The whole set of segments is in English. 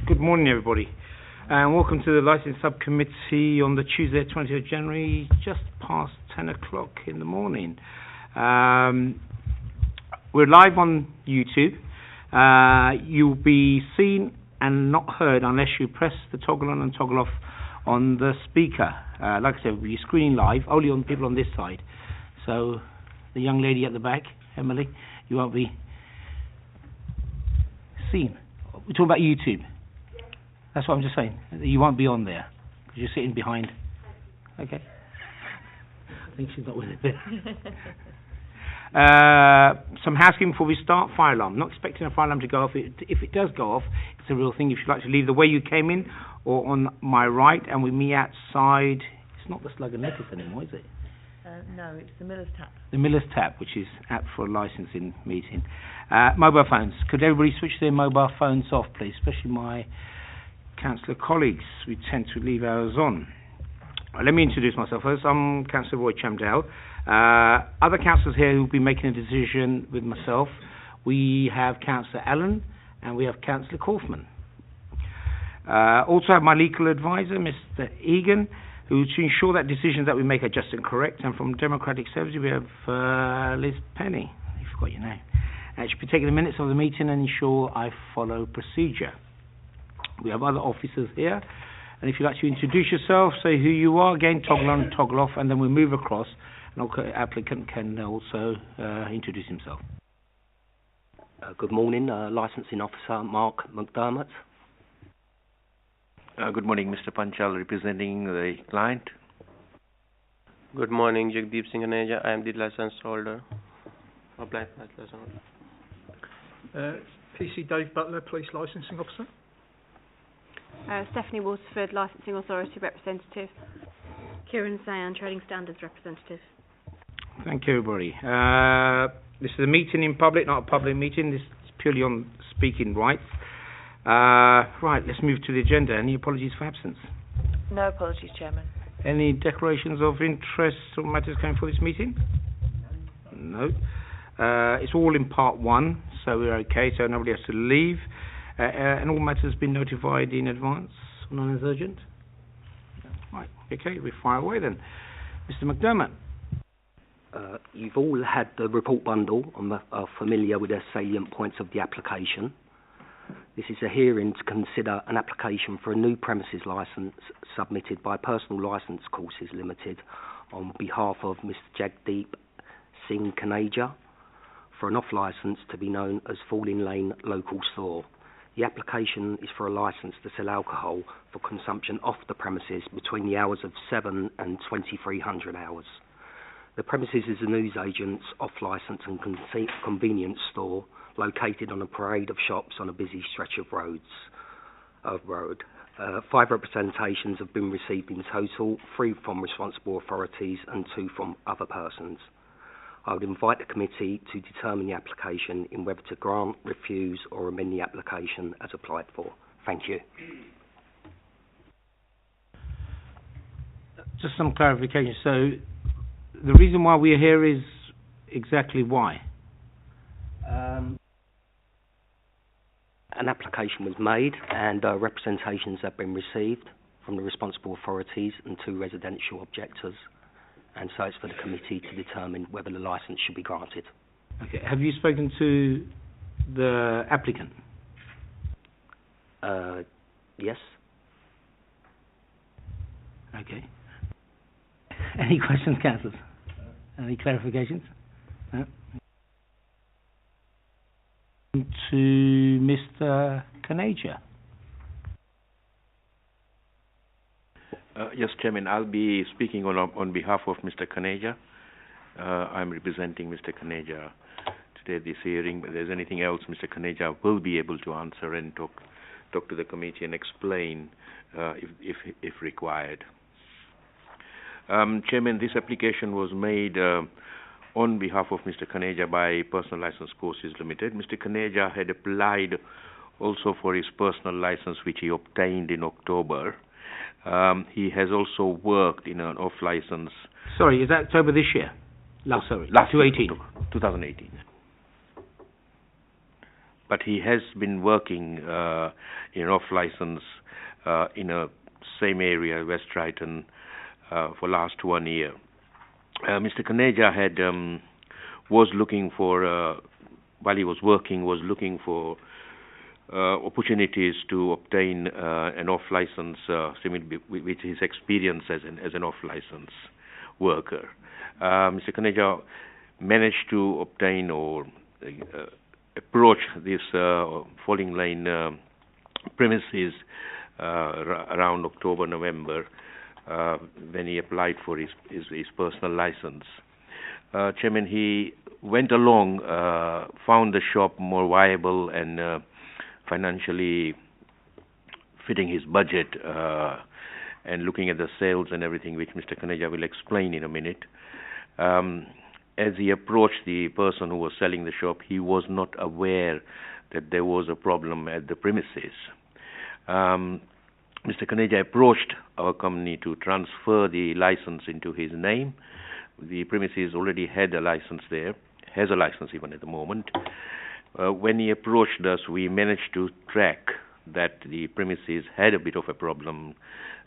Good morning, everybody, and welcome to the Licence Subcommittee on the Tuesday, 20th of January, just past 10 o'clock in the morning. We're live on YouTube. You'll be seen and not heard unless you press the toggle on and toggle off on the speaker. Like I said, we'll be screening live, only on people on this side. So, the young lady at the back, Emily, you won't be seen. We're talking about YouTube. That's what I'm just saying. You won't be on there because you're sitting behind. Okay. I think she's not with it there. Some housekeeping before we start. Fire alarm. Not expecting a fire alarm to go off. If it does go off, it's a real thing. If you'd like to leave the way you came in or on my right, and with me outside. It's not the Slug and Lettuce anymore, is it? No, it's the Miller's Tap. The Miller's Tap, which is apt for a licensing meeting. Mobile phones. Could everybody switch their mobile phones off, please? Especially my councillor colleagues. We tend to leave ours on. Let me introduce myself first. I'm Councillor Roy Chamdale. Other councillors here who will be making a decision with myself. We have Councillor Allen and we have Councillor Kaufman. Also have my legal advisor, Mr. Egan, who to ensure that decisions that we make are just and correct. And from Democratic Services we have Liz Penny. I forgot your name. And she'll be taking the minutes of the meeting and ensure I follow procedure. We have other officers here, and if you'd like to introduce yourself, say who you are, again, toggle on, toggle off, and then we move across, and the applicant can also introduce himself. Good morning, Licensing Officer Mark McDermott. Good morning, Mr. Panchal, representing the client. Good morning, Jagdeep Singh Aneja. I am the license holder. Applying for license holder. PC Dave Butler, Police Licensing Officer. Stephanie Waterford, Licensing Authority Representative. Kieran Sayan, Trading Standards Representative. Thank you, everybody. This is a meeting in public, not a public meeting. This is purely on speaking rights. Right, let's move to the agenda. Any apologies for absence? No apologies, Chairman. Any declarations of interest or matters coming for this meeting? No. It's all in part one, so we're okay, so nobody has to leave. And all matters been notified in advance, none is urgent? Right, okay, we fire away then. Mr. McDermott. You've all had the report bundle and are familiar with the salient points of the application. This is a hearing to consider an application for a new premises licence submitted by Personal Licence Courses Limited on behalf of Mr. Jagdeep Singh Kaneja for an off-licence to be known as Falling Lane Local Store. The application is for a licence to sell alcohol for consumption off the premises between the hours of 7 and 2300 hours. The premises is a newsagent's off-licence and convenience store located on a parade of shops on a busy stretch of road. 5 representations have been received in total, 3 from responsible authorities and 2 from other persons. I would invite the committee to determine the application in whether to grant, refuse or amend the application as applied for. Thank you. Just some clarification. So the reason why we're here is exactly why? An application was made and representations have been received from the responsible authorities and 2 residential objectors. And so it's for the committee to determine whether the licence should be granted. Okay. Have you spoken to the applicant? Yes. Okay. Any questions, councillors? Any clarifications? No? To Mr. Kaneja. Yes, Chairman, I'll be speaking on behalf of Mr. Kaneja. I'm representing Mr. Kaneja today this hearing. But if there's anything else, Mr. Kaneja will be able to answer and talk to the committee and explain if required. Chairman, this application was made on behalf of Mr. Kaneja by Personal Licence Courses Limited. Mr. Kaneja had applied also for his personal licence, which he obtained in October. He has also worked in an off-licence. Sorry, is that October this year? Last 2018. 2018. but he has been working in off license in a same area, West Triton, for last 1 year. Mr. Kaneja was looking for, while he was working, was looking for opportunities to obtain an off license, with his experience as an off license worker. Mr. Kaneja managed to obtain or approach this Falling Lane premises around October, November, when he applied for his personal license. Chairman, he went along, found the shop more viable and financially fitting his budget, and looking at the sales and everything, which Mr. Kaneja will explain in a minute. As he approached the person who was selling the shop, he was not aware that there was a problem at the premises. Mr. Kaneja approached our company to transfer the license into his name. The premises already had a license there, has a license even at the moment. When he approached us, we managed to track that the premises had a bit of a problem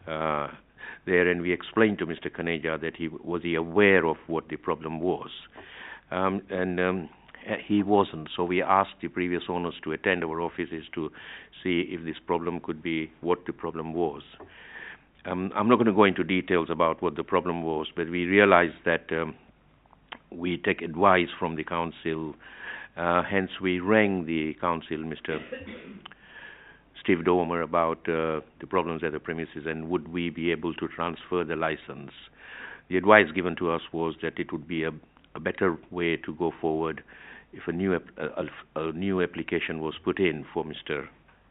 there, and we explained to Mr. Kaneja that was he aware of what the problem was, and he wasn't. So we asked the previous owners to attend our offices to see if this problem could be what the problem was. I'm not going to go into details about what the problem was, but we realized that we take advice from the council. Hence, we rang the council, Mr. Steve Domer, about the problems at the premises and would we be able to transfer the license. The advice given to us was that it would be a better way to go forward if a new application was put in for Mr.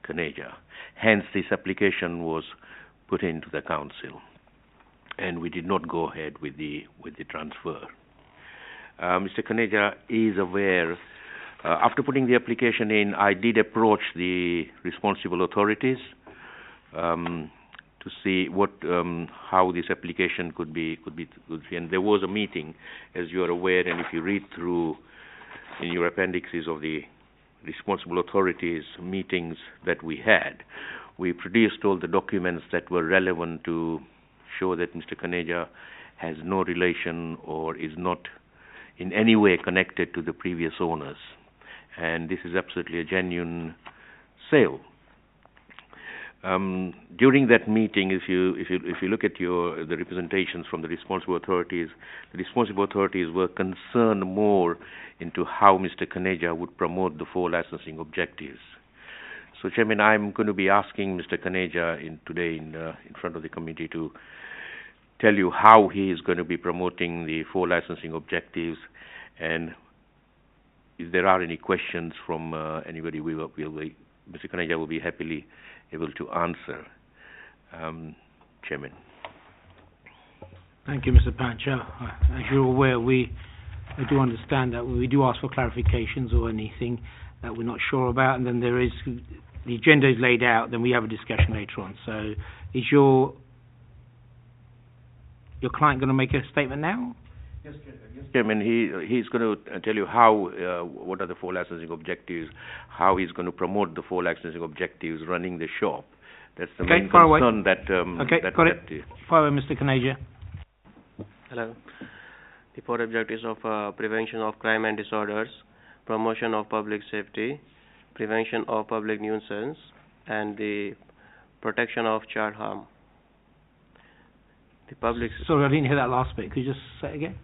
Kaneja. Hence, this application was put into the council, and we did not go ahead with the transfer. Mr. Kaneja is aware. After putting the application in, I did approach the responsible authorities to see how this application could be, and there was a meeting, as you are aware, and if you read through in your appendixes of the responsible authorities meetings that we had, we produced all the documents that were relevant to show that Mr. Kaneja has no relation or is not in any way connected to the previous owners. And this is absolutely a genuine sale. During that meeting, if you look at the representations from the responsible authorities were concerned more into how Mr. Kaneja would promote the 4 licensing objectives. So, Chairman, I'm going to be asking Mr. Kaneja today in front of the committee to tell you how he is going to be promoting the 4 licensing objectives, and if there are any questions from anybody, Mr. Kaneja will be happily able to answer. Chairman. Thank you, Mr. Pancha. As you're aware, we do understand that we do ask for clarifications or anything that we're not sure about, and then the agenda is laid out, then we have a discussion later on. So is your client going to make a statement now? Yes, Chairman. He's going to tell you how, what are the 4 licensing objectives, how he's going to promote the 4 licensing objectives running the shop. That's the main concern that... got it. Fire away, Mr. Kaneja. Hello. The 4 objectives of prevention of crime and disorders, promotion of public safety, prevention of public nuisance, and the protection of child harm. The public... Sorry, I didn't hear that last bit. Could you just say it again?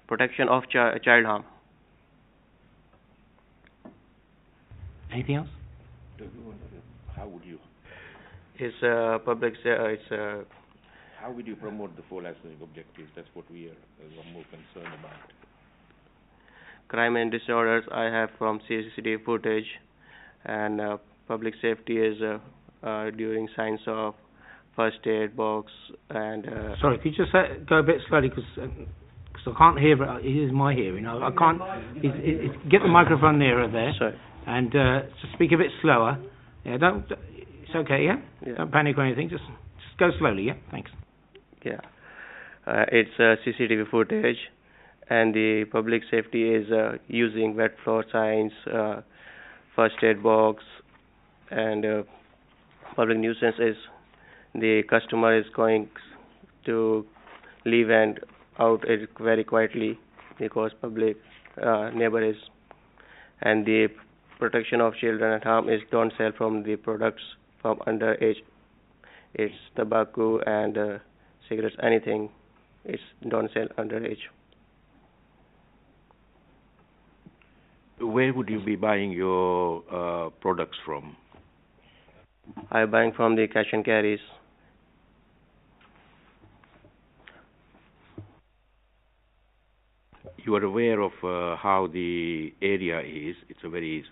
Protection of child harm. Anything else? How would you? It's public. How would you promote the 4 licensing objectives? That's what we are more concerned about. Crime and disorders I have from CCTV footage, and public safety is during signs of first aid box and... Sorry, could you just go a bit slowly, because I can't hear, but it is my hearing. I can't... get the microphone nearer there. Sorry. And just speak a bit slower. Yeah, it's okay, yeah? Don't panic or anything, just go slowly, yeah? Thanks. Yeah. It's CCTV footage, and the public safety is using wet floor signs, first aid box, and public nuisance is the customer is going to leave and out it very quietly because public neighbor is, and the protection of children at home is don't sell from the products from underage. It's tobacco and cigarettes, anything. It's don't sell underage. Where would you be buying your products from? I'm buying from the cash and carries. You are aware of how the area is. It's a very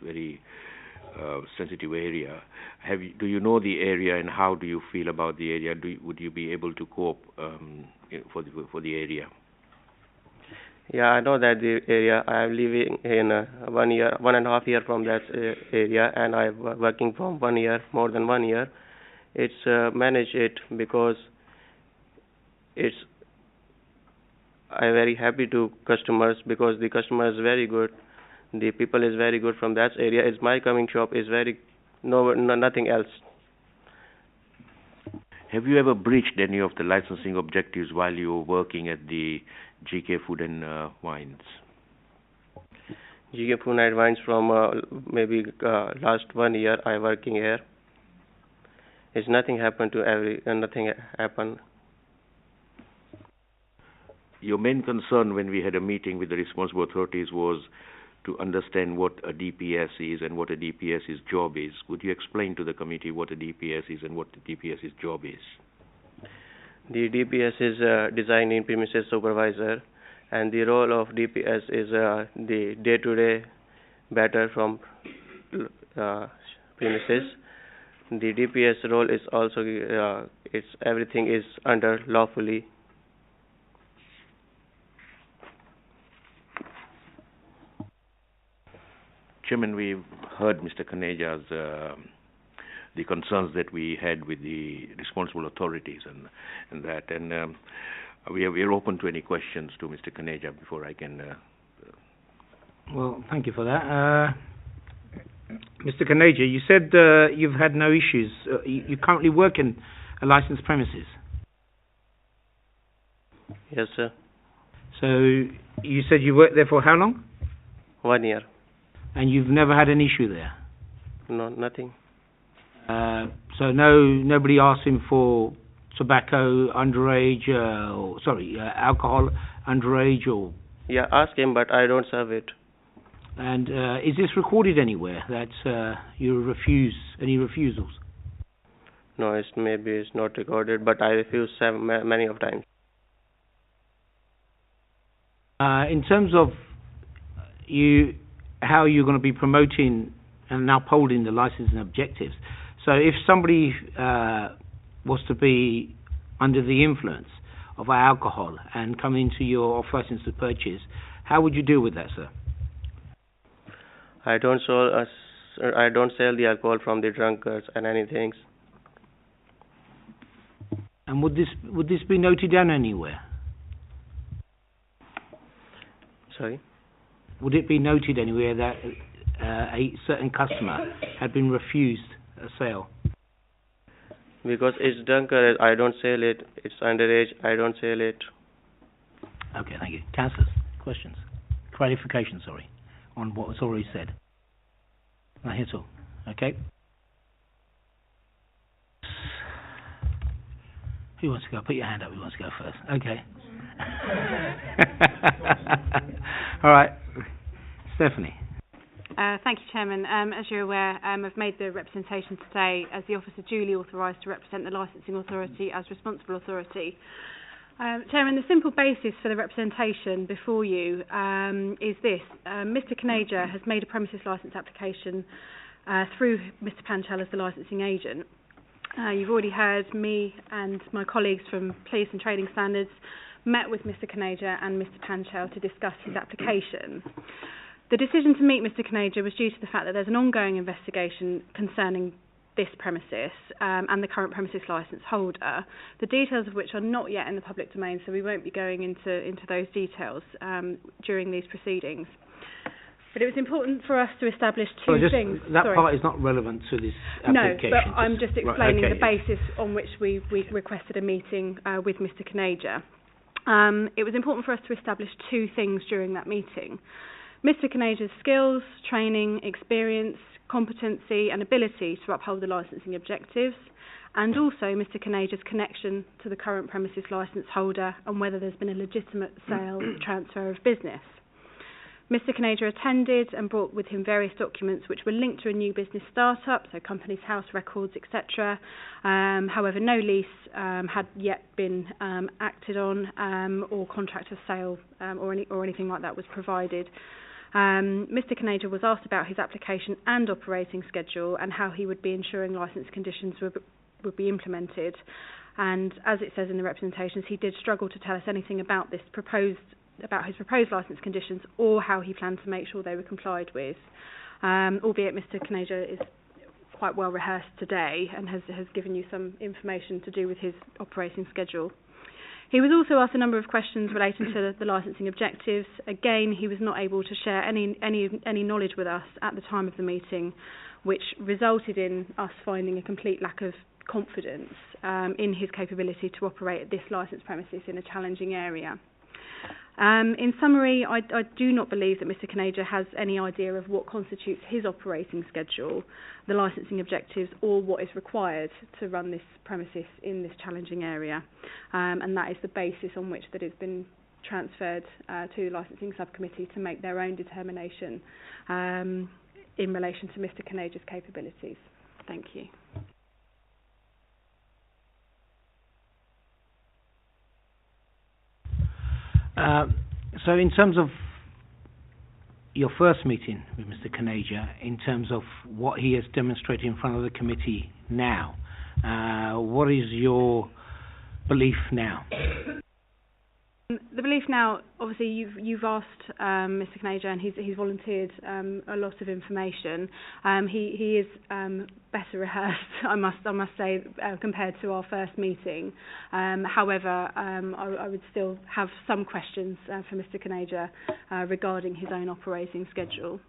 sensitive area. Do you know the area, and how do you feel about the area? Would you be able to cope for the area? Yeah, I know that the area. I am living in 1.5 years from that area, and I'm working from 1 year, more than 1 year. It's manage it because it's. I'm very happy to customers because the customer is very good. The people is very good from that area. It's my coming shop is nothing else. Have you ever breached any of the licensing objectives while you were working at the GK Food and Wines? GK Food and Wines from maybe last 1 year I working here. It's nothing happened to nothing happened. Your main concern when we had a meeting with the responsible authorities was to understand what a DPS is and what a DPS's job is. Would you explain to the committee what a DPS is and what the DPS's job is? The DPS is designing premises supervisor, and the role of DPS is the day-to-day matter from premises. The DPS role is also everything is under lawfully. Chairman, we've heard Mr. Kaneja's the concerns that we had with the responsible authorities and we are open to any questions to Mr. Kaneja before I can. Well, thank you for that. Mr. Kaneja, you said you've had no issues. You currently work in a licensed premises? Yes, sir. So you said you worked there for how long? 1 year. And you've never had an issue there? No, nothing. So nobody asked him for tobacco underage, alcohol underage, or? Yeah, ask him, but I don't serve it. And is this recorded anywhere that you refuse any refusals? No, maybe it's not recorded, but I refuse many of times. In terms of how you're going to be promoting and upholding the licensing objectives. So if somebody was to be under the influence of alcohol and come into your license to purchase, how would you deal with that, sir? I don't sell the alcohol from the drunkards and anything. And would this be noted down anywhere? Sorry? Would it be noted anywhere that a certain customer had been refused a sale? Because it's drunkard, I don't sell it. It's underage, I don't sell it. Okay, thank you. Councillors, questions? Clarification, on what was already said. Not here at all. Okay. Who wants to go? Put your hand up. Who wants to go first? Okay. All right. Stephanie. Thank you, Chairman. As you're aware, I've made the representation today as the officer duly authorised to represent the licensing authority as responsible authority. Chairman, the simple basis for the representation before you is this. Mr. Kaneja has made a premises licence application through Mr. Panchal as the licensing agent. You've already heard me and my colleagues from Police and Trading Standards met with Mr. Kaneja and Mr. Panchal to discuss his application. The decision to meet Mr. Kaneja was due to the fact that there's an ongoing investigation concerning this premises and the current premises licence holder, the details of which are not yet in the public domain, so we won't be going into those details during these proceedings. But it was important for us to establish two Well, things. That Sorry. part is not relevant to this No, application. but I'm just explaining right, the basis on which we requested a meeting with Mr. Kanager. It was important for us to establish two things during that meeting. Mr. Kanager's skills, training, experience, competency and ability to uphold the licensing objectives, and also Mr. Kanager's connection to the current premises licence holder and whether there's been a legitimate sale or transfer of business. Mr. Kanager attended and brought with him various documents which were linked to a new business start-up, so company's house records, etc. However, no lease had yet been acted on or contract of sale or anything like that was provided. Mr. Kanager was asked about his application and operating schedule and how he would be ensuring licence conditions would be implemented. And as it says in the representations, he did struggle to tell us anything about his proposed licence conditions or how he planned to make sure they were complied with. Albeit Mr. Kanager is quite well rehearsed today and has given you some information to do with his operating schedule. He was also asked a number of questions relating to the licensing objectives. Again, he was not able to share any knowledge with us at the time of the meeting, which resulted in us finding a complete lack of confidence in his capability to operate at this licensed premises in a challenging area. In summary, I do not believe that Mr. Kanager has any idea of what constitutes his operating schedule, the licensing objectives, or what is required to run this premises in this challenging area. And that is the basis on which that has been transferred to the licensing subcommittee to make their own determination in relation to Mr. Kanager's capabilities. Thank you. So in terms of your first meeting with Mr. Kanager, in terms of what he has demonstrated in front of the committee now, what is your belief now? The belief now, obviously, you've asked Mr. Kanager, and he's volunteered a lot of information. He is better rehearsed, I must say, compared to our first meeting. However, I would still have some questions for Mr. Kanager regarding his own operating schedule.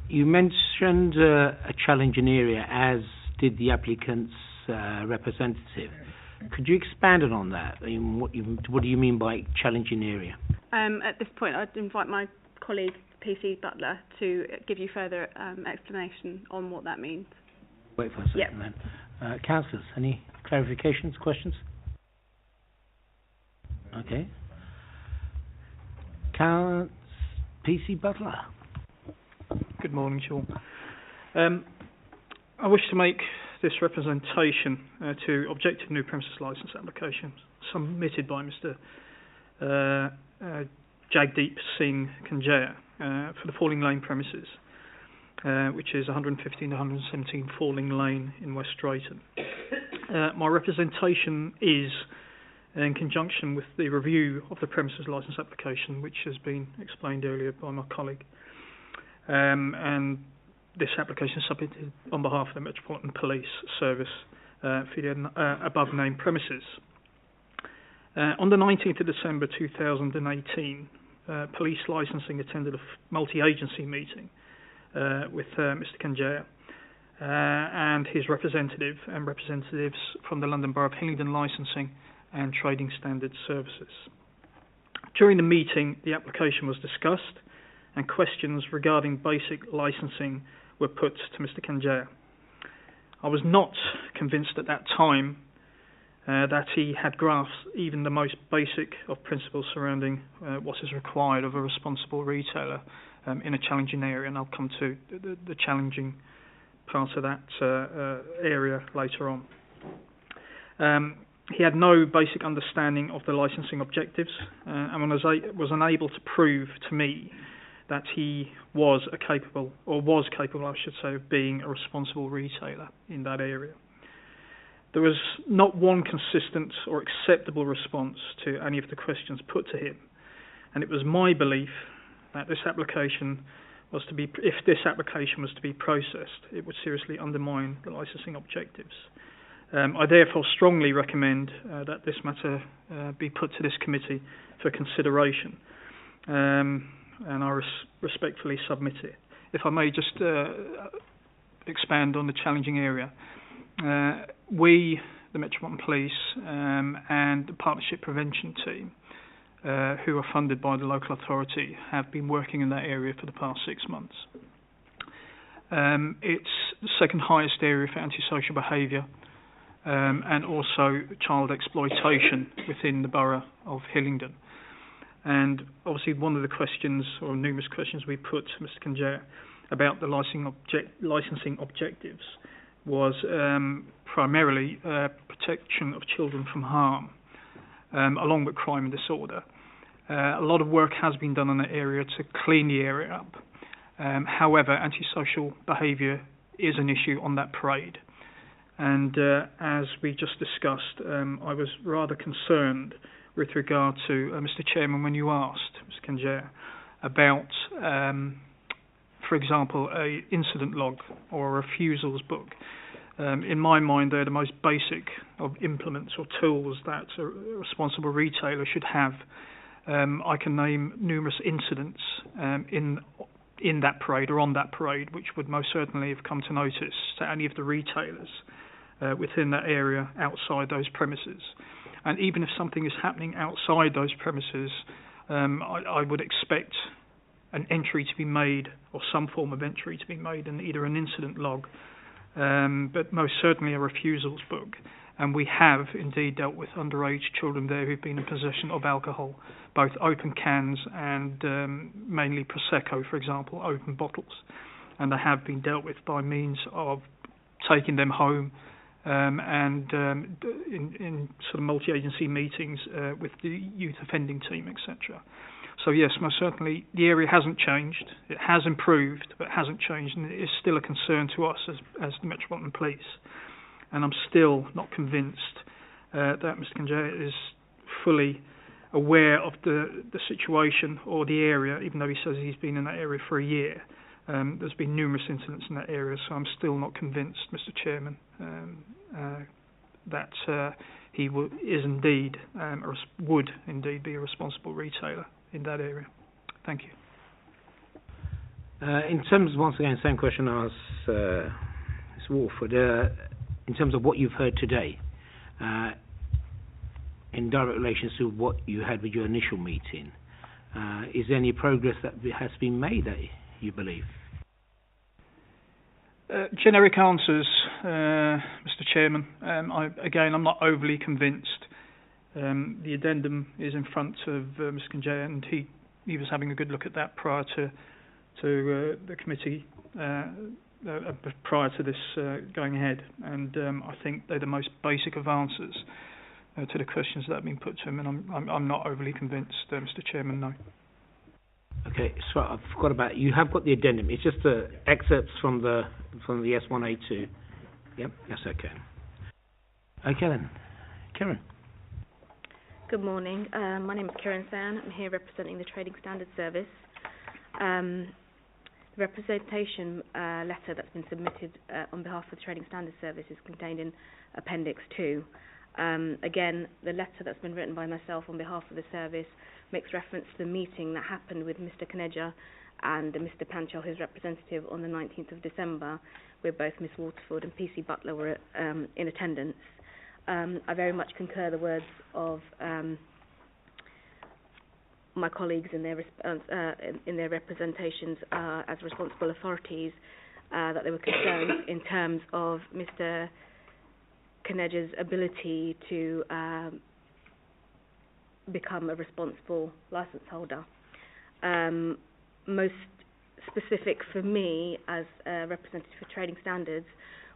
You mentioned a challenging area, as did the applicant's representative. Could you expand on that? I mean, what do you mean by challenging area? At this point, I'd invite my colleague, PC Butler, to give you further explanation on what that means. Wait for a second then. Councillors, any clarifications, questions? Okay. PC Butler. Good morning, Sean. I wish to make this representation to objective new premises licence applications submitted by Mr. Jagdeep Singh Kanjaya for the Falling Lane premises, which is 115 to 117 Falling Lane in West Drayton. My representation is in conjunction with the review of the premises licence application, which has been explained earlier by my colleague. And this application is submitted on behalf of the Metropolitan Police Service for the above-named premises. On the 19th of December 2018, Police Licensing attended a multi-agency meeting with Mr. Kanjaya and his representative and representatives from the London Borough of Hillingdon Licensing and Trading Standards Services. During the meeting, the application was discussed and questions regarding basic licensing were put to Mr. Kanjaya. I was not convinced at that time that he had grasped even the most basic of principles surrounding what is required of a responsible retailer in a challenging area, and I'll come to the challenging part of that area later on. He had no basic understanding of the licensing objectives and was unable to prove to me that he was capable, I should say, of being a responsible retailer in that area. There was not one consistent or acceptable response to any of the questions put to him, and it was my belief that if this application was to be processed, it would seriously undermine the licensing objectives. I therefore strongly recommend that this matter be put to this committee for consideration. And I respectfully submit it. if I may just expand on the challenging area. We, the Metropolitan Police, and the Partnership Prevention Team, who are funded by the local authority, have been working in that area for the past 6 months. It's the second highest area for antisocial behaviour and also child exploitation within the Borough of Hillingdon. And obviously one of the questions, or numerous questions we put to Mr. Kinjaya about the licensing objectives was primarily protection of children from harm, along with crime and disorder. A lot of work has been done in that area to clean the area up. However, antisocial behaviour is an issue on that parade. And as we just discussed, I was rather concerned with regard to, Mr. Chairman, when you asked, Mr. Kinjaya, about, for example, a incident log or a refusals book. In my mind, they're the most basic of implements or tools that a responsible retailer should have. I can name numerous incidents in that parade or on that parade which would most certainly have come to notice to any of the retailers within that area outside those premises. And even if something is happening outside those premises, I would expect an entry to be made, or some form of entry to be made, in either an incident log, but most certainly a refusals book. And we have indeed dealt with underage children there who've been in possession of alcohol, both open cans and mainly Prosecco, for example, open bottles. And they have been dealt with by means of taking them home and in sort of multi-agency meetings with the youth offending team, etc. So yes, most certainly the area hasn't changed. It has improved, but it hasn't changed, and it is still a concern to us as the Metropolitan Police. And I'm still not convinced that Mr. Kinjaya is fully aware of the situation or the area, even though he says he's been in that area for a year. There's been numerous incidents in that area, so I'm still not convinced, Mr. Chairman, that he would indeed be a responsible retailer in that area. Thank you. In terms, once again, same question I asked Ms. Walford. In terms of what you've heard today, in direct relation to what you had with your initial meeting, is there any progress that has been made that you believe? Generic answers, Mr. Chairman. I'm not overly convinced. The addendum is in front of Mr. Kinjaya, and he was having a good look at that prior to the committee, prior to this going ahead. And I think they're the most basic of answers to the questions that have been put to him, and I'm not overly convinced, Mr. Chairman, no. Okay, so I forgot about, you have got the addendum. It's just the excerpts from the S1A2. Yep, that's okay. Okay then, Karen. Good morning. My name is Karen San. I'm here representing the Trading Standards Service. The representation letter that's been submitted on behalf of the Trading Standards Service is contained in Appendix 2. Again, the letter that's been written by myself on behalf of the service makes reference to the meeting that happened with Mr. Kinjaya and Mr. Panchal, his representative, on the 19th of December, where both Ms. Waterford and PC Butler were in attendance. I very much concur the words of my colleagues in their representations as responsible authorities, that they were concerned in terms of Mr. Kinjaya's ability to become a responsible licence holder. Most specific for me as a representative for Trading Standards,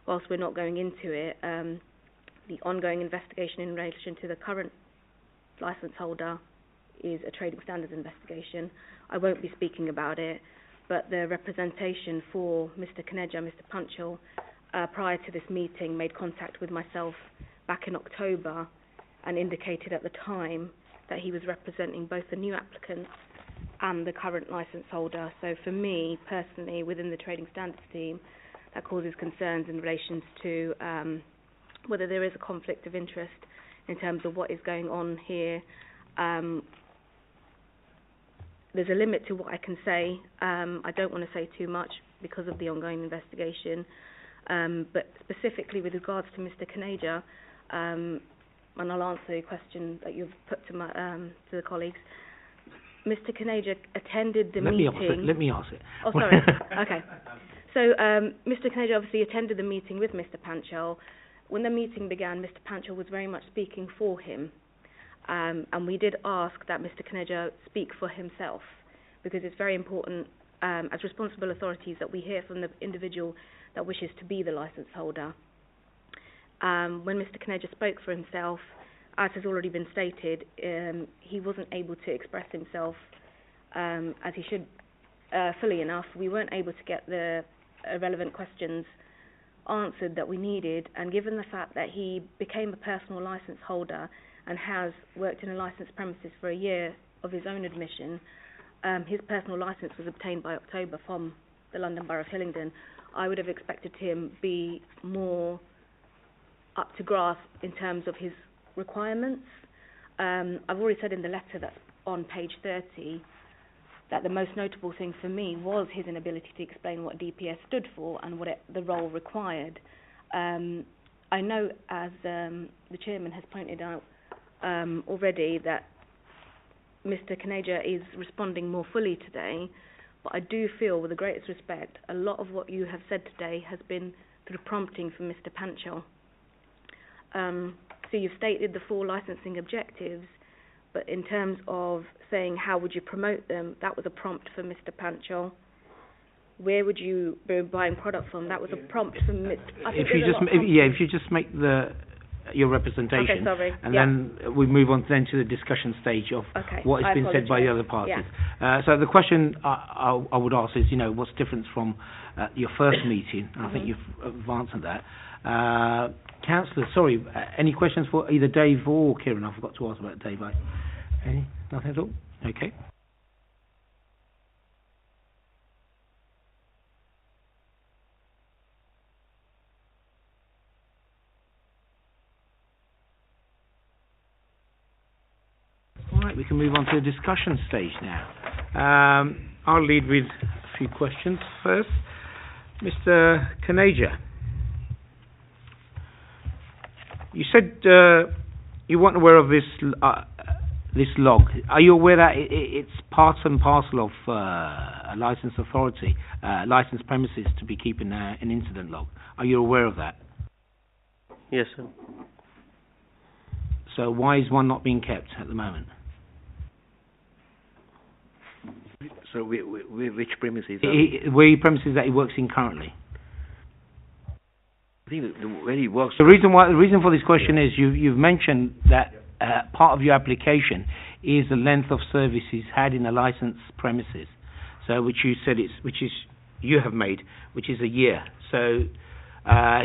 whilst we're not going into it, the ongoing investigation in relation to the current licence holder is a Trading Standards investigation. I won't be speaking about it, but the representation for Mr. Kinjaya, Mr. Panchal, prior to this meeting, made contact with myself back in October and indicated at the time that he was representing both the new applicants and the current licence holder. So for me, personally, within the Trading Standards team, that causes concerns in relation to whether there is a conflict of interest in terms of what is going on here. There's a limit to what I can say. I don't want to say too much because of the ongoing investigation. But specifically with regards to Mr. Kaneja, and I'll answer a question that you've put to the colleagues. Mr. Kaneja attended the meeting. Let me ask it. Oh, sorry. Okay. So Mr. Kaneja obviously attended the meeting with Mr. Panchal. When the meeting began, Mr. Panchal was very much speaking for him. And we did ask that Mr. Kaneja speak for himself, because it's very important as responsible authorities that we hear from the individual that wishes to be the licence holder. When Mr. Kaneja spoke for himself, as has already been stated, he wasn't able to express himself as he should fully enough. We weren't able to get the relevant questions answered that we needed, and given the fact that he became a personal licence holder and has worked in a licensed premises for a year of his own admission, his personal licence was obtained by October from the London Borough of Hillingdon. I would have expected him be more up to grasp in terms of his requirements. I've already said in the letter that's on page 30 that the most notable thing for me was his inability to explain what DPS stood for and what the role required. I know, as the chairman has pointed out already, that Mr. Kaneja is responding more fully today, but I do feel, with the greatest respect, a lot of what you have said today has been through prompting from Mr. Panchal. So you've stated the 4 licensing objectives, but in terms of saying how would you promote them, that was a prompt for Mr. Panchal. Where would you be buying product from? That was a prompt from Mr. If you just make your representation, okay, sorry. and then we move on then to the discussion stage of what has been said by the other parties. Yeah. So the question I would ask is, what's different from your first meeting? I think you've answered that. Councillor, sorry, any questions for either Dave or Kieran? I forgot to ask about Dave. Any? Nothing at all? Okay. All right, we can move on to the discussion stage now. I'll lead with a few questions first. Mr. Kaneja, you said you weren't aware of this log. Are you aware that it's part and parcel of a licensed authority, licensed premises, to be keeping an incident log? Are you aware of that? Yes, sir. So why is one not being kept at the moment? So which premises? Where premises that he works in currently? I think where he works. The reason for this question is you've mentioned that part of your application is the length of service he's had in a licensed premises. So which you said you have made, which is a year. So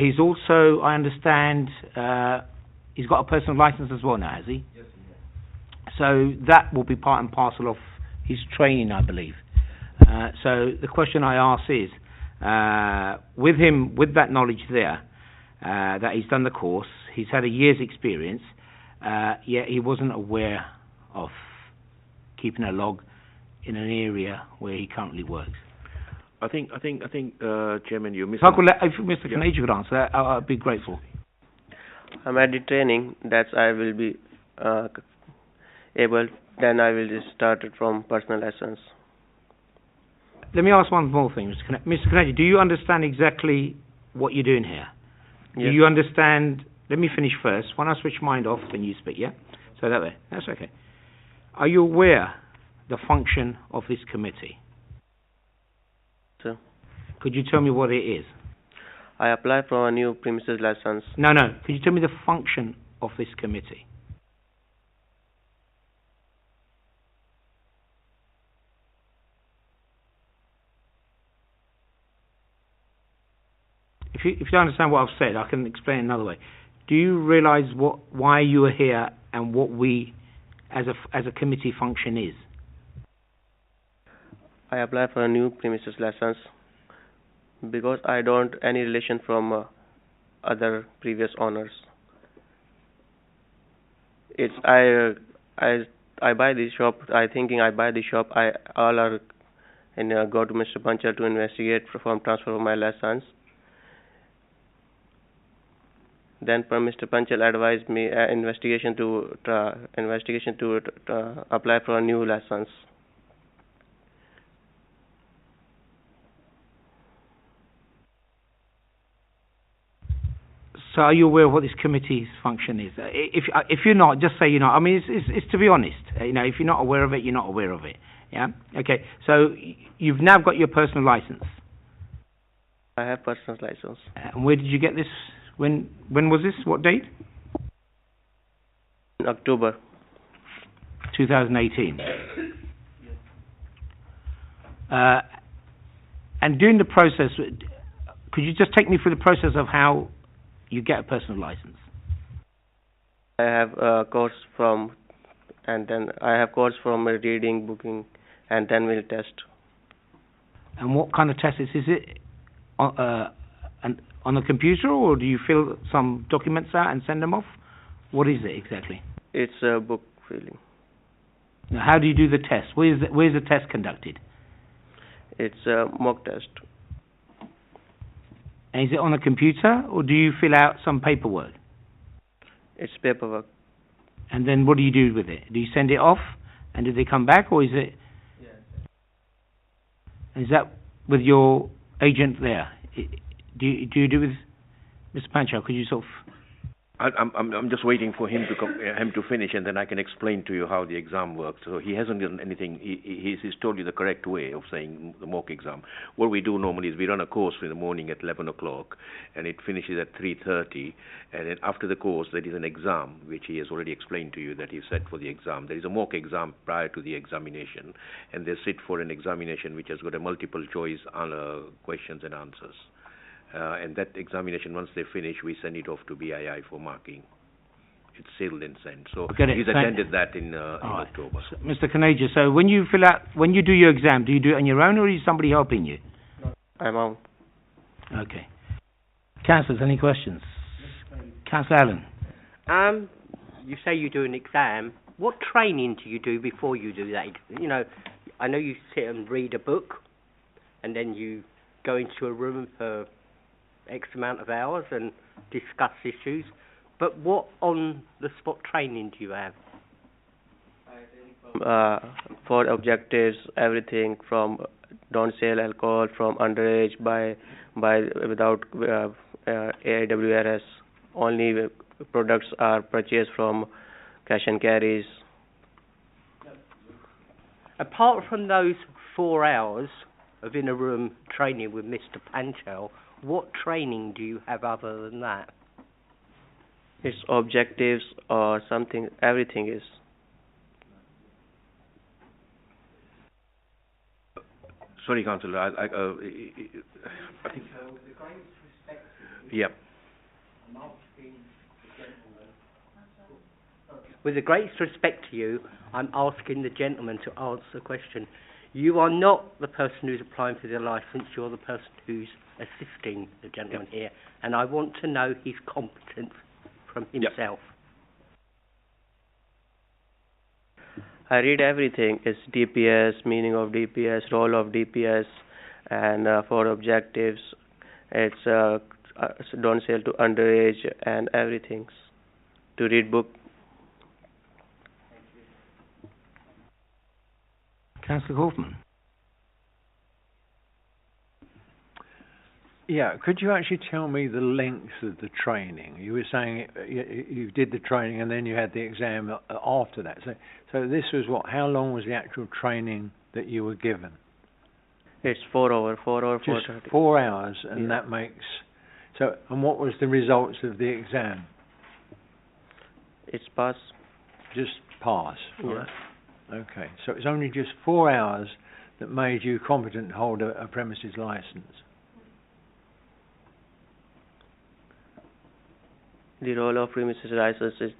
he's also, I understand, he's got a personal license as well now, has he? Yes, he has. So that will be part and parcel of his training, I believe. So the question I ask is, with that knowledge there, that he's done the course, he's had a year's experience, yet he wasn't aware of keeping a log in an area where he currently works. I think, Chairman, you missed. If Mr. Kaneja could answer that, I'd be grateful. I'm at the training that I will be able. Then I will just start it from personal license. Let me ask one more thing, Mr. Kaneja. Do you understand exactly what you're doing here? Yes. Do you understand? Let me finish first. When I switch mind off, then you speak, yeah? So that way. That's okay. Are you aware the function of this committee? Sir. Could you tell me what it is? I apply for a new premises license. No. Could you tell me the function of this committee? If you don't understand what I've said, I can explain it another way. Do you realise why you are here and what we, as a committee, function is? I apply for a new premises license because I don't any relation from other previous owners. It's I buy this shop. I buy the shop. All are and go to Mr. Panchal to investigate perform transfer of my license. Then Mr. Panchal advised me investigation to apply for a new license. So are you aware of what this committee's function is? If you're not, just say you're not. I mean, it's to be honest. If you're not aware of it, you're not aware of it. Yeah. Okay. So you've now got your personal license. I have personal license. And where did you get this? When was this? What date? In October 2018. And during the process, could you just take me through the process of how you get a personal license? I have a course from reading, booking, and then we'll test. And what kind of test is it? On the computer, or do you fill some documents out and send them off? What is it exactly? It's a book filling. Now, how do you do the test? Where's the test conducted? It's a mock test. And is it on a computer, or do you fill out some paperwork? It's paperwork. And then what do you do with it? Do you send it off, and do they come back, or is it? Yeah. Is that with your agent there? Do you do it with Mr. Panchal? Could you sort of? I'm just waiting for him to finish, and then I can explain to you how the exam works. So he hasn't done anything. He's told you the correct way of saying the mock exam. What we do normally is we run a course in the morning at 11 o'clock, and it finishes at 3:30. And then after the course, there is an exam, which he has already explained to you that he's set for the exam. There is a mock exam prior to the examination, and they sit for an examination which has got a multiple choice questions and answers. And that examination, once they finish, we send it off to BII for marking. It's sealed and sent. So he's attended that in October. So, Mr. Kaneja, so when you do your exam, do you do it on your own, or is somebody helping you? I'm on. Okay. Councillors, any questions? Councillor Allen. You say you do an exam. What training do you do before you do that? I know you sit and read a book, and then you go into a room for X amount of hours and discuss issues, but what on-the-spot training do you have? For objectives, everything from don't sell alcohol from underage by without AWRS. Only products are purchased from cash and carries. Apart from those 4 hours of in a room training with Mr. Panchal, what training do you have other than that? It's objectives or something. Everything is. Sorry, Councillor. I think. Yeah. With the greatest respect to you, I'm asking the gentleman to answer the question. You are not the person who's applying for the licence, you're the person who's assisting the gentleman here, and I want to know his competence from himself. I read everything. It's DPS, meaning of DPS, role of DPS, and for objectives, it's don't sell to underage and everything. To read book. Councillor Hoffman. Yeah, could you actually tell me the length of the training? You were saying you did the training and then you had the exam after that. So this was what? How long was the actual training that you were given? It's 4 hours, Just 4:30. 4 hours, and that makes... So, and what was the results of the exam? It's pass. Just pass, Yeah. right? Okay, so it's only just 4 hours that made you competent to hold a premises licence. The role of premises license is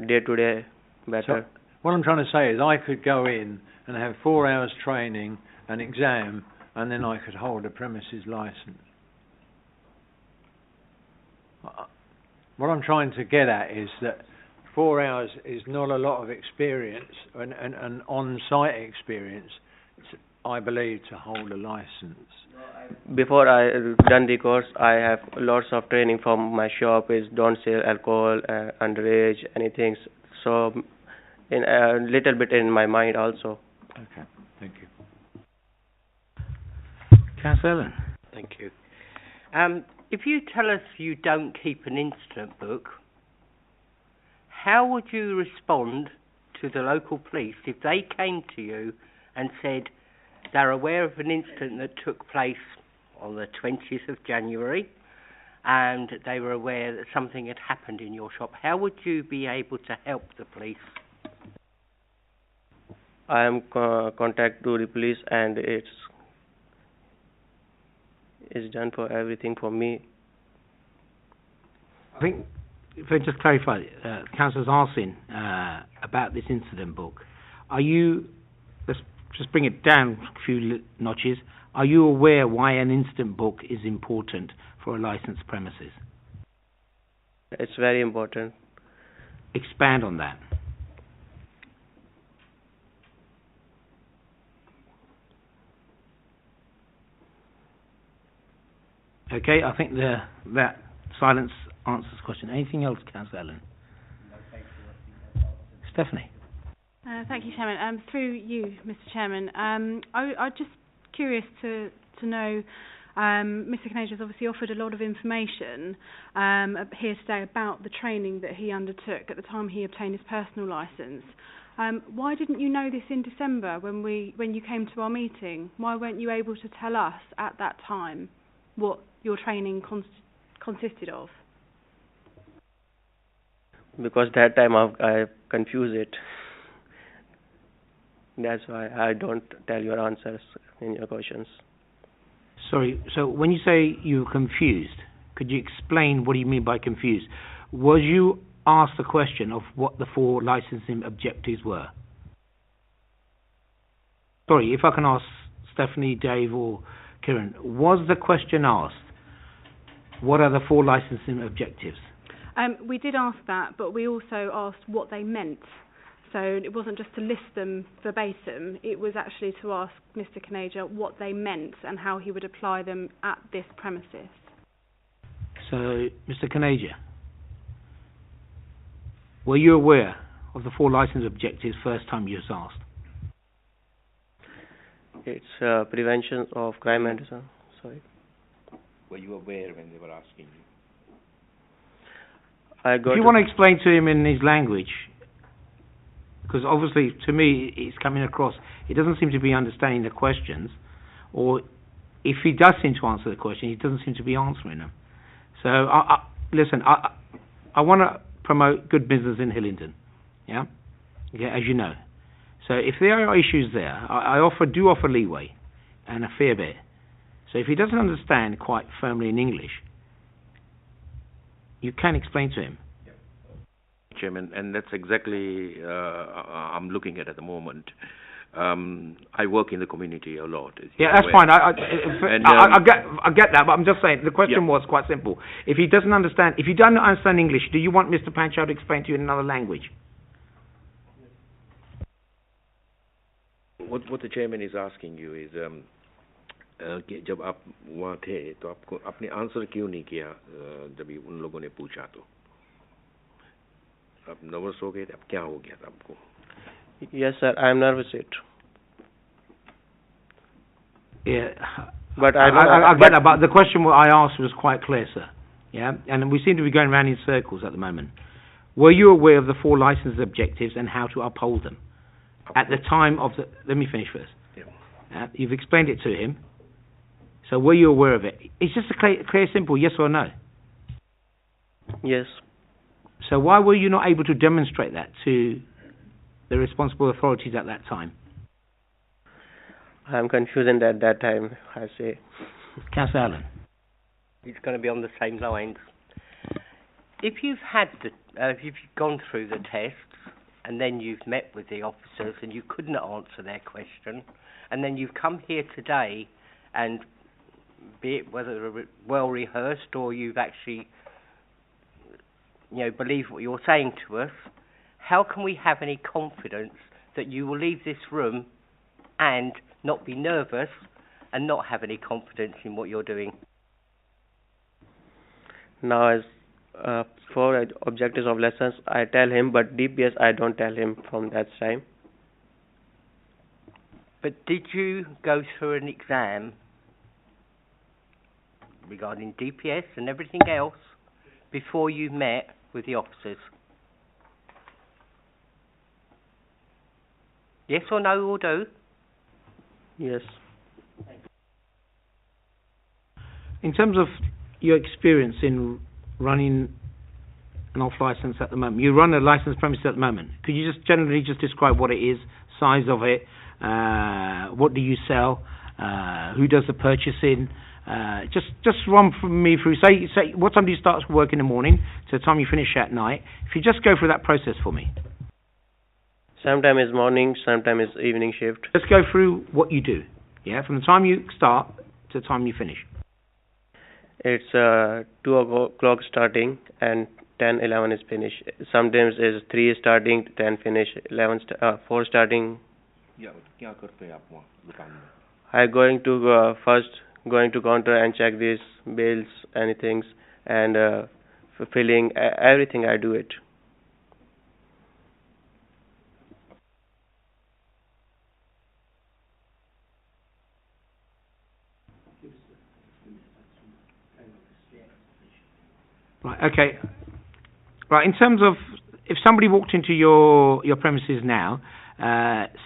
day-to-day better. So what I'm trying to say is I could go in and have 4 hours training, an exam, and then I could hold a premises licence. What I'm trying to get at is that 4 hours is not a lot of experience, and on-site experience. I believe, to hold a license? Before I done the course, I have lots of training from my shop. Is don't sell alcohol, underage, anything. So, in a little bit in my mind also. Okay, thank you. Councillor Allen. Thank you. If you tell us you don't keep an incident book, how would you respond to the local police if they came to you and said they're aware of an incident that took place on the 20th of January and they were aware that something had happened in your shop? How would you be able to help the police? I am contact to the police, and it's done for everything for me. I think, if I just clarify, the councillor's asking about this incident book. Are you, let's just bring it down a few notches, are you aware why an incident book is important for a licensed premises? It's very important. Expand on that. Okay, I think that silence answers the question. Anything else, Councillor Allen? No, thank you. Stephanie. Thank you, Chairman. Through you, Mr. Chairman, I'm just curious to know, Mr. Kanaja has obviously offered a lot of information here today about the training that he undertook at the time he obtained his personal licence. Why didn't you know this in December when you came to our meeting? Why weren't you able to tell us at that time what your training consisted of? Because that time I confused it. That's why I don't tell your answers in your questions. Sorry, so when you say you were confused, could you explain what do you mean by confused? Was you asked the question of what the 4 licensing objectives were? Sorry, if I can ask Stephanie, Dave or Kieran, was the question asked, what are the 4 licensing objectives? We did ask that, but we also asked what they meant. So it wasn't just to list them verbatim, it was actually to ask Mr. Kanaja what they meant and how he would apply them at this premises. So, Mr. Kanaja, were you aware of the 4 license objectives first time you was asked? It's prevention of crime and disorder. Sorry. Were you aware when they were asking you? If you want to explain to him in his language, because obviously to me it's coming across, he doesn't seem to be understanding the questions, or if he does seem to answer the question, he doesn't seem to be answering them. So, listen, I want to promote good business in Hillingdon, yeah, as you know. So if there are issues there, I do offer leeway and a fair bit. So if he doesn't understand quite firmly in English, you can explain to him. Chairman, and that's exactly I'm looking at the moment. I work in the community a lot. Yeah, that's fine. I get that, but I'm just saying the question was quite simple. If he doesn't understand, if you don't understand English, do you want Mr. Panchow to explain to you in another language? What the chairman is asking you is कि जब आप वहाँ थे तो आपको आपने answer क्यों नहीं किया जब उन लोगों ने पूछा तो आप नर्वस हो गए थे अब क्या हो गया था आपको? Yes, sir, I am nervous. Yeah, but I get that. But the question I asked was quite clear, sir. Yeah, and we seem to be going around in circles at the moment. Were you aware of the 4 license objectives and how to uphold them at the time of the? Let me finish first. Yeah. You've explained it to him. So were you aware of it? It's just a clear, simple yes or no. Yes. So why were you not able to demonstrate that to the responsible authorities at that time? I'm confused at that time, I say. Councillor Allen. It's going to be on the same lines. If you've had if you've gone through the tests and then you've met with the officers and you couldn't answer their question, and then you've come here today and be it whether well rehearsed or you've actually believe what you're saying to us, how can we have any confidence that you will leave this room and not be nervous and not have any confidence in what you're doing? Now, as for objectives of lessons, I tell him, but DPS I don't tell him from that time. But did you go through an exam regarding DPS and everything else before you met with the officers? Yes or no, or do? Yes. In terms of your experience in running an off-licence at the moment, you run a licensed premises at the moment. Could you just generally just describe what it is, size of it, what do you sell, who does the purchasing? Just run me through. Say, what time do you start work in the morning to the time you finish at night? If you just go through that process for me. Sometimes it's morning, sometimes it's evening shift. Let's go through what you do. Yeah, from the time you start to the time you finish. It's 2 o'clock starting and 10, 11 is finish. Sometimes it's 3 starting, 10 finish, 4 starting. I going to first going to counter and check these bills, anything, and filling everything. I do it. Right. Okay. Right. In terms of if somebody walked into your premises now,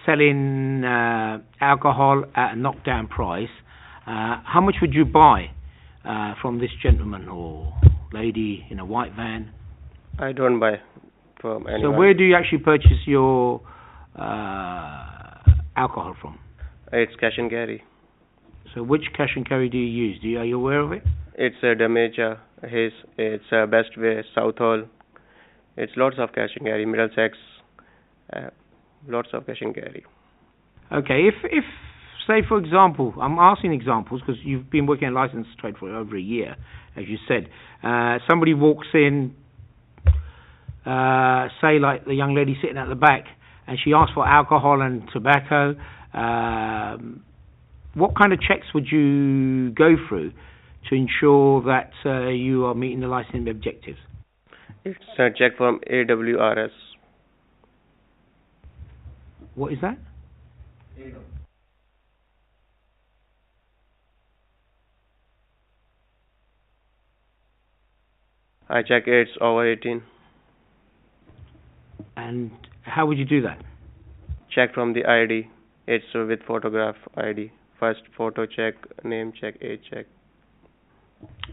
selling alcohol at a knockdown price, how much would you buy from this gentleman or lady in a white van? I don't buy from anyone. So where do you actually purchase your alcohol from? It's cash and carry. So which cash and carry do you use? Are you aware of it? It's Damager, it's Best Way, Southall. It's lots of cash and carry, Middlesex, lots of cash and carry. Okay, if say for example, I'm asking examples because you've been working in licensed trade for over a year, as you said. Somebody walks in, say like the young lady sitting at the back, and she asks for alcohol and tobacco. What kind of checks would you go through to ensure that you are meeting the licensing objectives? It's a check from AWRS. What is that? I check it's over 18. And how would you do that? Check from the ID. It's with photograph ID. First photo check, name check, age check.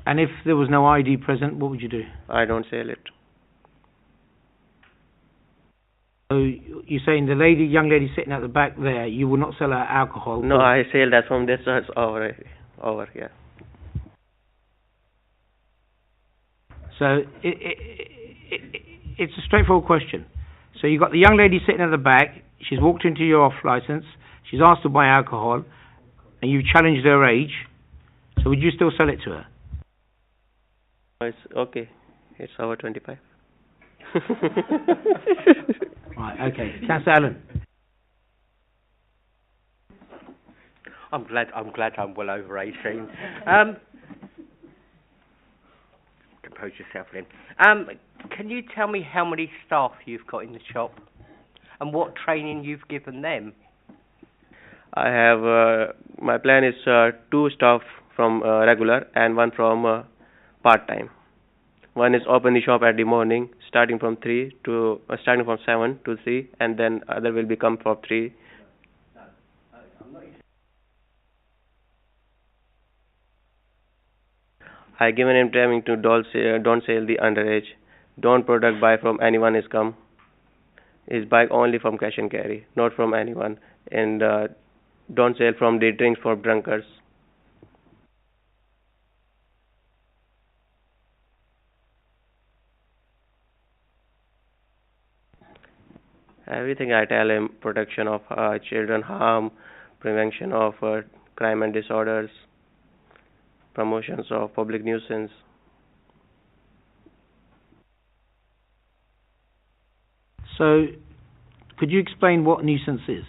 And if there was no ID present, what would you do? I don't sell it. So you're saying the young lady sitting at the back there, you will not sell her alcohol? No, I sell that from this over here. So it's a straightforward question. So you've got the young lady sitting at the back, she's walked into your off license, she's asked to buy alcohol, and you've challenged her age, so would you still sell it to her? It's okay. It's over 25. Right, okay. Councillor Allen. I'm glad I'm well over 18. Compose yourself, Lynn. Can you tell me how many staff you've got in the shop and what training you've given them? I have, my plan is 2 staff from regular and 1 from part-time. One is open the shop at the morning, starting from 7 to 3, and then other will become from 3. I given him training to don't sell the underage, don't product buy from anyone is come. Is buy only from cash and carry, not from anyone, and don't sell from the drinks for drunkards. Everything I tell him: protection of children harm, prevention of crime and disorders, promotions of public nuisance. So, could you explain what nuisance is?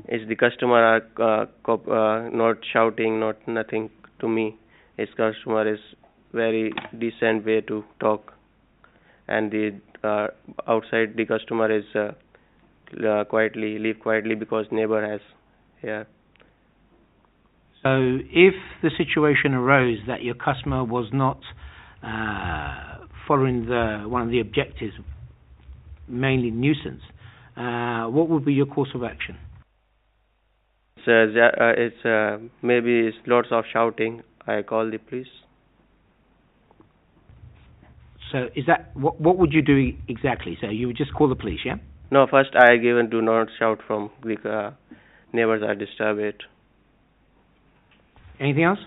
is the customer are not shouting, not nothing to me. His customer is very decent way to talk, and the outside the customer is leave quietly because neighbor has here. So if the situation arose that your customer was not following one of the objectives, mainly nuisance, what would be your course of action? Maybe it's lots of shouting. I call the police. So is that what would you do exactly? So you would just call the police, yeah? No, first I given do not shout from the neighbors are disturb it. Anything else?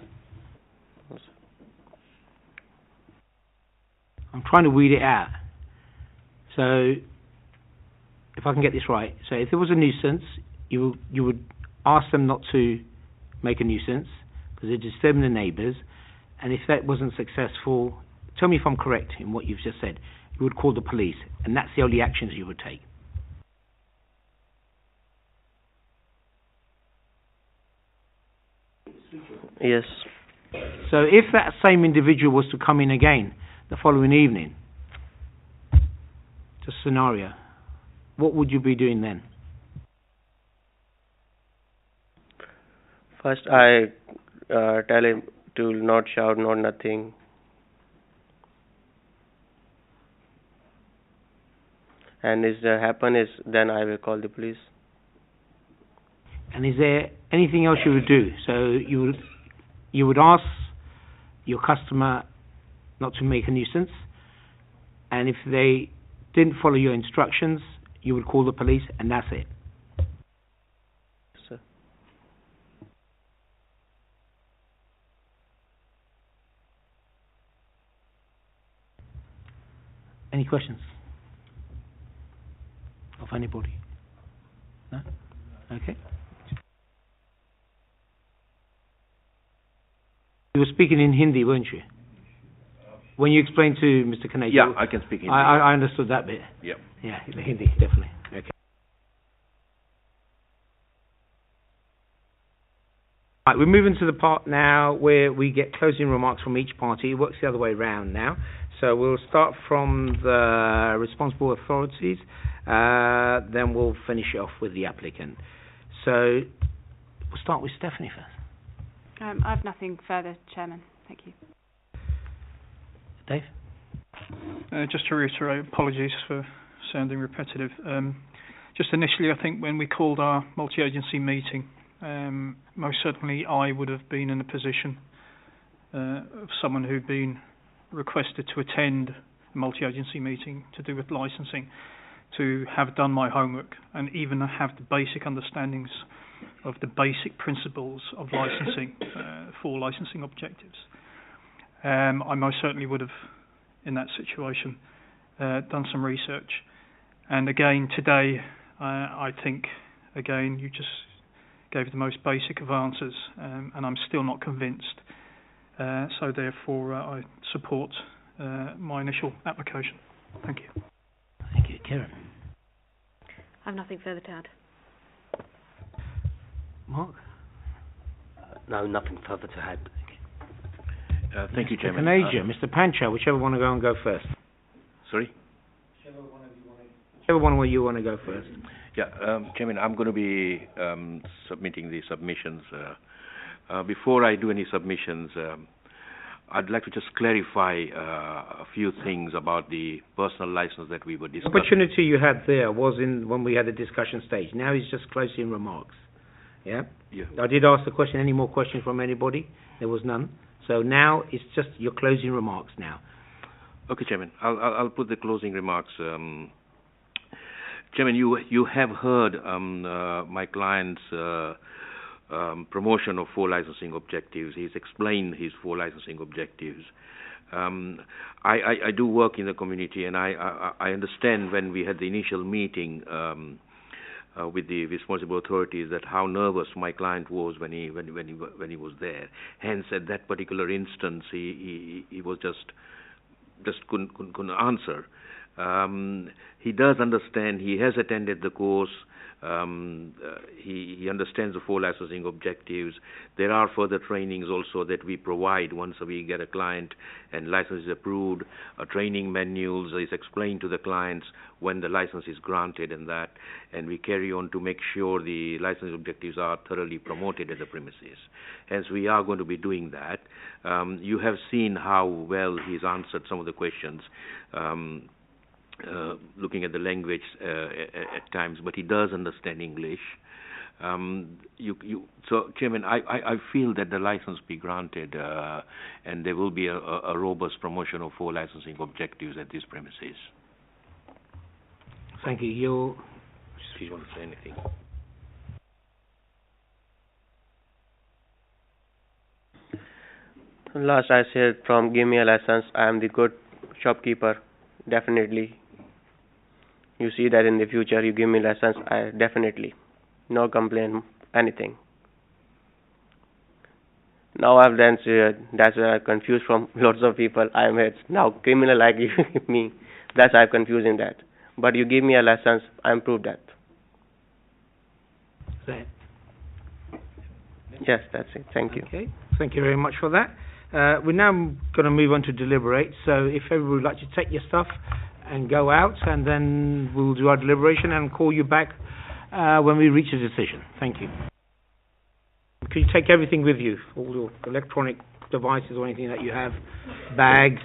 I'm trying to weed it out. So if I can get this right, so if there was a nuisance, you would ask them not to make a nuisance because they're disturbing the neighbours, and if that wasn't successful, tell me if I'm correct in what you've just said, you would call the police, and that's the only actions you would take. Yes. So if that same individual was to come in again the following evening, just scenario, what would you be doing then? First I tell him to not shout, not nothing. And if that happen is, then I will call the police. And is there anything else you would do? So you would ask your customer not to make a nuisance, and if they didn't follow your instructions, you would call the police, and that's it. Sir. Any questions of anybody? No? Okay. You were speaking in Hindi, weren't you? When you explained to Mr. Kaneja. Yeah, I can speak Hindi. I understood that bit. Yeah. Yeah, the Hindi, definitely. Okay. Right, we're moving to the part now where we get closing remarks from each party. It works the other way around now. So we'll start from the responsible authorities, then we'll finish it off with the applicant. So we'll start with Stephanie first. I have nothing further, Chairman. Thank you. Dave? Just to reiterate, apologies for sounding repetitive. Just initially, I think when we called our multi-agency meeting, most certainly I would have been in a position of someone who'd been requested to attend a multi-agency meeting to do with licensing, to have done my homework and even have the basic understandings of the basic principles of licensing for licensing objectives. I most certainly would have, in that situation, done some research. And again, today, I think, again, you just gave the most basic of answers, and I'm still not convinced. So therefore, I support my initial application. Thank you. Thank you. Karen? I have nothing further to add. Mark? No, nothing further to add. Thank you, Chairman. Mr. Pancha, whichever one to go first. Sorry? Whichever one you want to go first. Yeah, Chairman, I'm going to be submitting the submissions. Before I do any submissions, I'd like to just clarify a few things about the personal license that we were discussing. The opportunity you had there was when we had the discussion stage. Now it's just closing remarks. Yeah? Yeah. I did ask the question, any more questions from anybody? There was none. So now it's just your closing remarks now. Okay, Chairman. I'll put the closing remarks. Chairman, you have heard my client's promotion of 4 licensing objectives. He's explained his 4 licensing objectives. I do work in the community, and I understand when we had the initial meeting with the responsible authorities that how nervous my client was when he was there. Hence, at that particular instance, he was just couldn't answer. He does understand. He has attended the course. He understands the 4 licensing objectives. There are further trainings also that we provide once we get a client and license is approved. Training manuals is explained to the clients when the license is granted and we carry on to make sure the licensing objectives are thoroughly promoted at the premises. Hence, we are going to be doing that. You have seen how well he's answered some of the questions. Looking at the language at times, but he does understand English. So, Chairman, I feel that the license be granted and there will be a robust promotion of 4 licensing objectives at these premises. Thank you. If you want to say anything. Last I said, from give me a license, I am the good shopkeeper, definitely. You see that in the future, you give me license, I definitely, no complaint, anything. Now I've done, that's where I'm confused from lots of people. I'm now criminal like you, me. That's I'm confusing that. But you give me a license, I'm proved that. That. Yes, that's it. Thank you. Okay. Thank you very much for that. We're now going to move on to deliberate. So if everybody would like to take your stuff and go out, and then we'll do our deliberation and call you back when we reach a decision. Thank you. Can you take everything with you, all your electronic devices or anything that you have, bags,